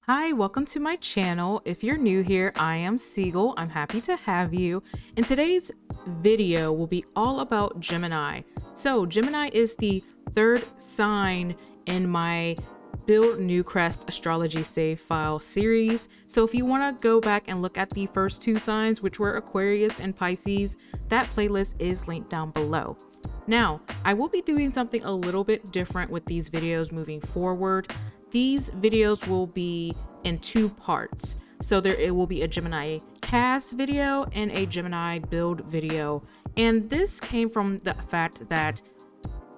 Hi, welcome to my channel. If you're new here, I am Ceagle. I'm happy to have you. And today's video will be all about Gemini. So Gemini is the third sign in my Build Newcrest Astrology Save File series. So if you want to go back and look at the first two signs, which were Aquarius and Pisces, that playlist is linked down below. Now, I will be doing something a little bit different with these videos moving forward. These videos will be in two parts. So it will be a Gemini CAS video and a Gemini build video. And this came from the fact that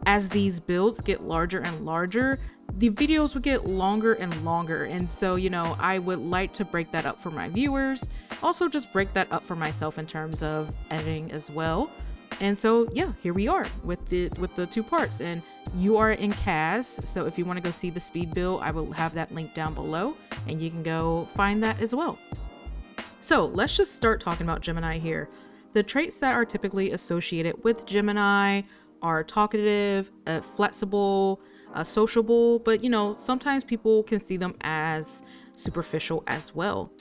as these builds get larger and larger, the videos will get longer and longer. And so, I would like to break that up for my viewers. Also just break that up for myself in terms of editing as well. And so, yeah, here we are with the two parts, and you are in CAS. So if you want to go see the speed build, I will have that link down below and you can go find that as well. So let's just start talking about Gemini here. The traits that are typically associated with Gemini are talkative, flexible, sociable, but sometimes people can see them as superficial as well.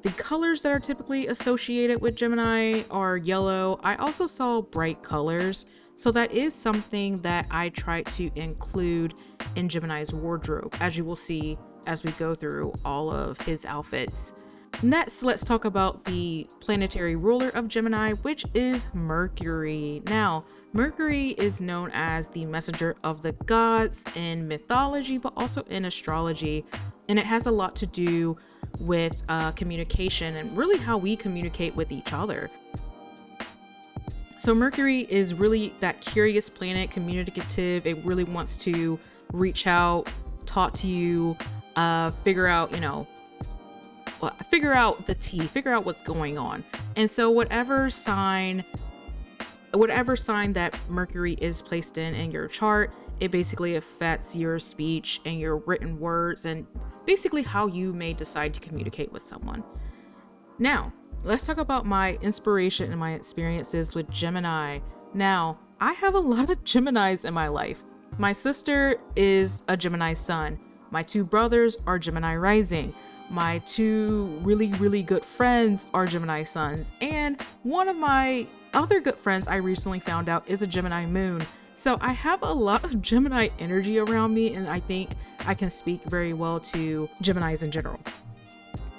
The colors that are typically associated with Gemini are yellow. I also saw bright colors, so that is something that I try to include in Gemini's wardrobe, as you will see as we go through all of his outfits. Next, let's talk about the planetary ruler of Gemini, which is Mercury. Now, Mercury is known as the messenger of the gods in mythology, but also in astrology, and it has a lot to do with communication and really how we communicate with each other. So Mercury is really that curious planet, communicative. It really wants to reach out, talk to you, figure out the tea, figure out what's going on. And so whatever sign that Mercury is placed in your chart, it basically affects your speech and your written words and basically how you may decide to communicate with someone. Now, let's talk about my inspiration and my experiences with Gemini. Now, I have a lot of Geminis in my life. My sister is a Gemini sun. My two brothers are Gemini rising. My two really good friends are Gemini suns. And one of my other good friends I recently found out is a Gemini moon. So I have a lot of Gemini energy around me, and I think I can speak very well to Geminis in general.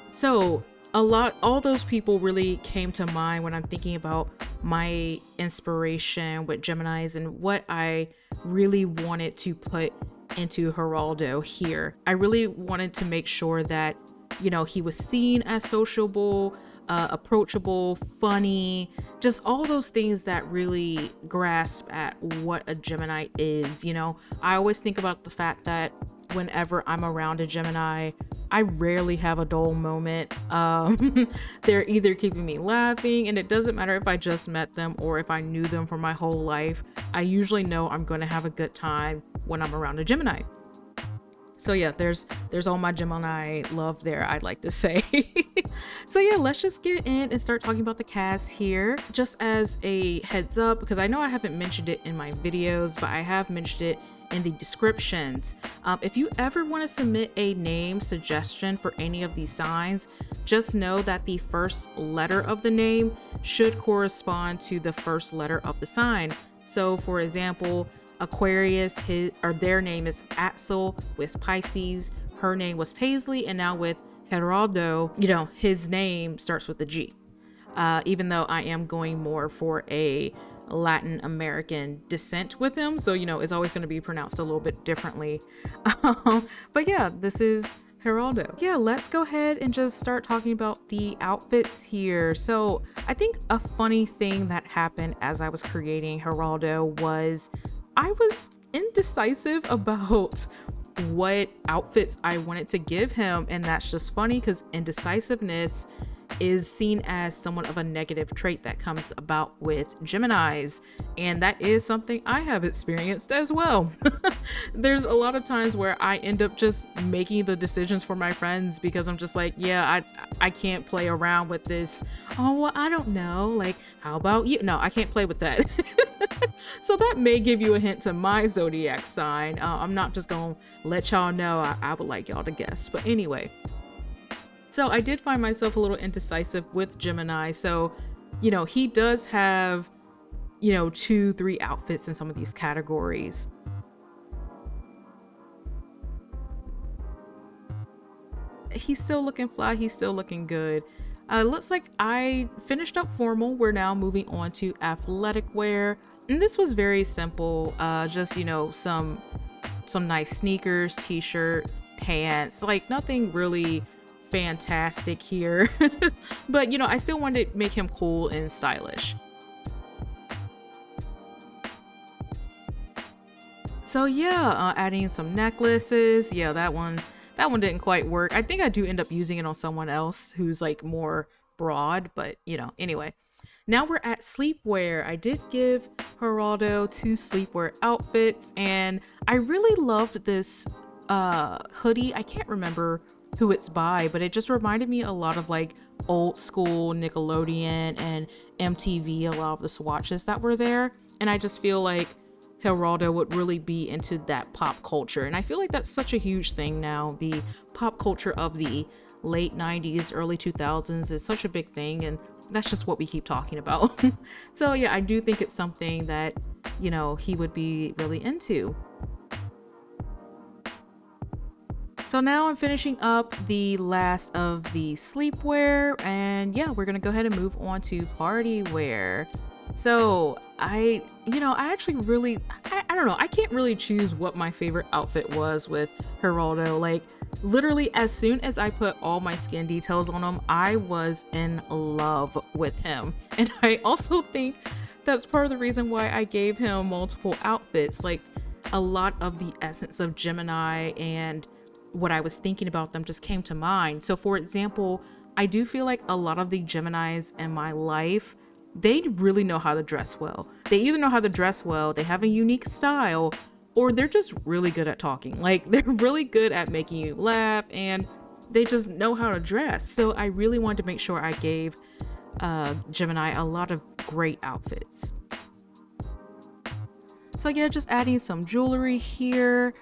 So all those people really came to mind when I'm thinking about my inspiration with Geminis and what I really wanted to put into Geraldo here. I really wanted to make sure that, he was seen as sociable, approachable, funny, just all those things that really grasp at what a Gemini is. I always think about the fact that whenever I'm around a Gemini, I rarely have a dull moment. They're either keeping me laughing, and it doesn't matter if I just met them or if I knew them for my whole life. I usually know I'm going to have a good time when I'm around a Gemini. So yeah, there's all my Gemini love there, I'd like to say. So yeah, let's just get in and start talking about the CAS here. Just as a heads up, because I know I haven't mentioned it in my videos, but I have mentioned it in the descriptions. If you ever want to submit a name suggestion for any of these signs, just know that the first letter of the name should correspond to the first letter of the sign. So for example, Aquarius, their name is Axel with Pisces, her name was Paisley, and now with Geraldo, his name starts with a G. Even though I am going more for a Latin American descent with him, so it's always going to be pronounced a little bit differently. But yeah, this is Geraldo. Yeah, let's go ahead and just start talking about the outfits here. So I think a funny thing that happened as I was creating Geraldo was I was indecisive about what outfits I wanted to give him, and that's just funny because indecisiveness is seen as somewhat of a negative trait that comes about with Geminis, and that is something I have experienced as well. There's a lot of times where I end up just making the decisions for my friends because I'm just like, yeah, I can't play around with this. Oh, well, I don't know, like, how about you? No, I can't play with that. So that may give you a hint to my zodiac sign. I'm not just gonna let y'all know. I would like y'all to guess, but anyway. So I did find myself a little indecisive with Gemini. So, he does have, 2-3 outfits in some of these categories. He's still looking fly. He's still looking good. Looks like I finished up formal. We're now moving on to athletic wear. And this was very simple. Just, some nice sneakers, t-shirt, pants, like nothing really fantastic here. But, I still wanted to make him cool and stylish. So yeah, adding some necklaces. Yeah, that one didn't quite work. I think I do end up using it on someone else who's like more broad, but anyway. Now we're at sleepwear. I did give Geraldo 2 sleepwear outfits, and I really loved this hoodie. I can't remember who it's by, but it just reminded me a lot of like old school Nickelodeon and MTV, a lot of the swatches that were there. And I just feel like Geraldo would really be into that pop culture. And I feel like that's such a huge thing now. The pop culture of the late 90s, early 2000s is such a big thing. And that's just what we keep talking about. So yeah, I do think it's something that, he would be really into. So now I'm finishing up the last of the sleepwear, and yeah, we're gonna go ahead and move on to party wear. So I actually really, I don't know, I can't really choose what my favorite outfit was with Geraldo. Like literally as soon as I put all my skin details on him, I was in love with him. And I also think that's part of the reason why I gave him multiple outfits. Like a lot of the essence of Gemini and what I was thinking about them just came to mind. So for example, I do feel like a lot of the Geminis in my life, they really know how to dress well. They either know how to dress well, they have a unique style, or they're just really good at talking. Like they're really good at making you laugh, and they just know how to dress. So I really wanted to make sure I gave Gemini a lot of great outfits. So yeah, just adding some jewelry here.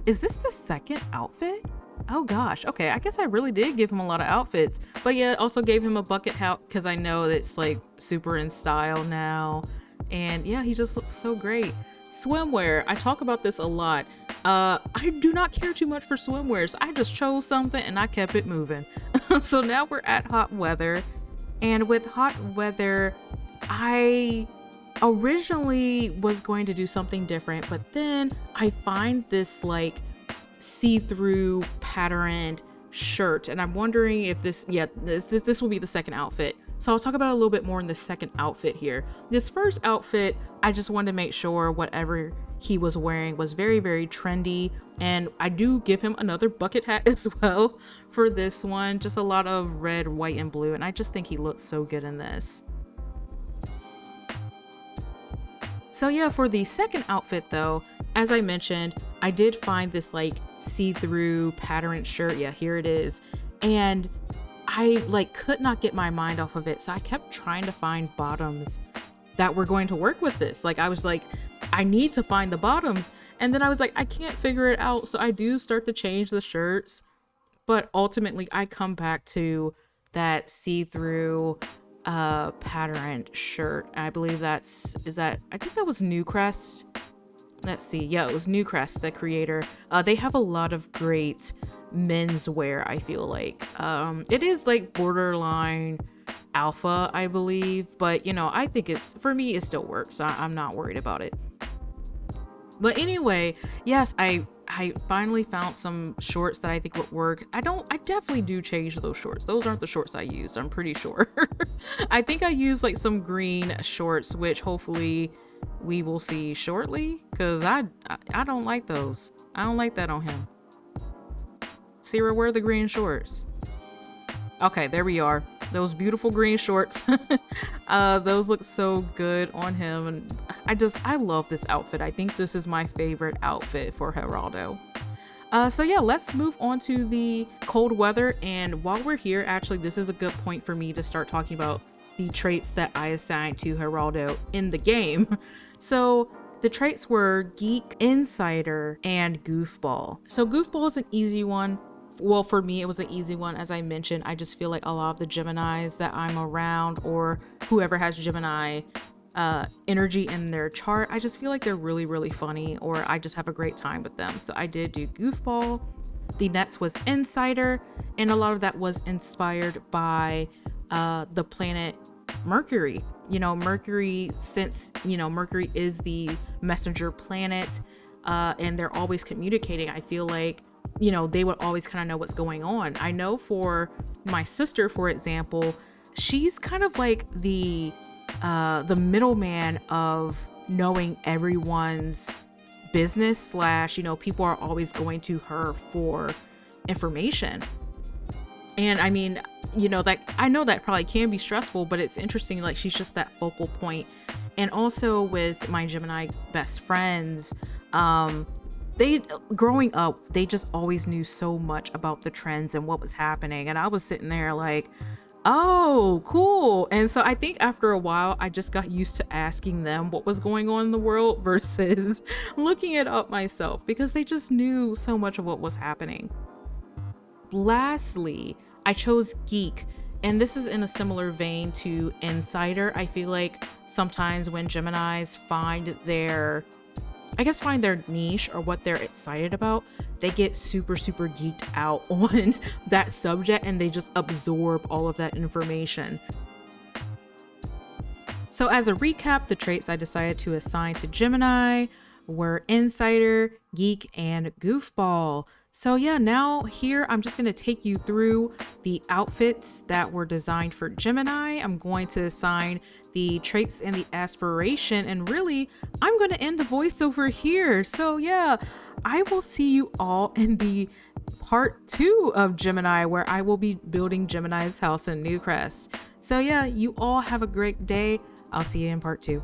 Is this the second outfit? Oh gosh, okay, I guess I really did give him a lot of outfits. But yeah, also gave him a bucket hat because I know that it's like super in style now. And yeah, he just looks so great. Swimwear, I talk about this a lot. I do not care too much for swimwears. I just chose something and I kept it moving. So now we're at hot weather. And with hot weather, I originally was going to do something different, but then I find this like see-through patterned shirt, and I'm wondering if this will be the second outfit. So I'll talk about it a little bit more in the second outfit here. This first outfit, I just wanted to make sure whatever he was wearing was very, very trendy, and I do give him another bucket hat as well for this one. Just a lot of red, white, and blue, and I just think he looks so good in this. So yeah, for the second outfit though, as I mentioned, I did find this like see-through patterned shirt. Yeah, here it is. And I like could not get my mind off of it. So I kept trying to find bottoms that were going to work with this. Like I was like, I need to find the bottoms. And then I was like, I can't figure it out. So I do start to change the shirts, but ultimately I come back to that see-through patterned shirt. I believe I think that was Newcrest. Let's see. Yeah, it was Newcrest, the creator. They have a lot of great menswear, I feel like. It is like borderline alpha, I believe, but I think for me, it still works. I'm not worried about it. But anyway, yes, I finally found some shorts that I think would work. I definitely do change those shorts. Those aren't the shorts I used, I'm pretty sure. I think I used like some green shorts, which hopefully we will see shortly, because I don't like those. I don't like that on him. Sierra, where are the green shorts? Okay, there we are. Those beautiful green shorts. Those look so good on him, and I love this outfit. I think this is my favorite outfit for Geraldo. So yeah, let's move on to the cold weather. And while we're here, actually, this is a good point for me to start talking about the traits that I assigned to Geraldo in the game. So the traits were Geek, Insider, and Goofball. So Goofball is an easy one. well, for me, it was an easy one. As I mentioned, I just feel like a lot of the Geminis that I'm around, or whoever has Gemini energy in their chart, I just feel like they're really, really funny, or I just have a great time with them. So I did do Goofball. The next was Insider, and a lot of that was inspired by the planet Mercury. Mercury, since Mercury is the messenger planet, and they're always communicating, I feel like they would always kind of know what's going on. I know for my sister, for example, she's kind of like the middleman of knowing everyone's business slash, people are always going to her for information. And I mean, that I know that probably can be stressful, but it's interesting. Like, she's just that focal point. And also with my Gemini best friends, they growing up, they just always knew so much about the trends and what was happening. And I was sitting there like, oh, cool. And so I think after a while, I just got used to asking them what was going on in the world versus looking it up myself, because they just knew so much of what was happening. Lastly, I chose Geek. And this is in a similar vein to Insider. I feel like sometimes when Geminis find their niche or what they're excited about, they get super, super geeked out on that subject, and they just absorb all of that information. So as a recap, the traits I decided to assign to Gemini were Insider, Geek, and Goofball. So yeah, now here I'm just going to take you through the outfits that were designed for Gemini. I'm going to assign the traits and the aspiration, and really I'm going to end the voiceover here. So yeah, I will see you all in the part 2 of Gemini, where I will be building Gemini's house in Newcrest. So yeah, you all have a great day. I'll see you in part 2.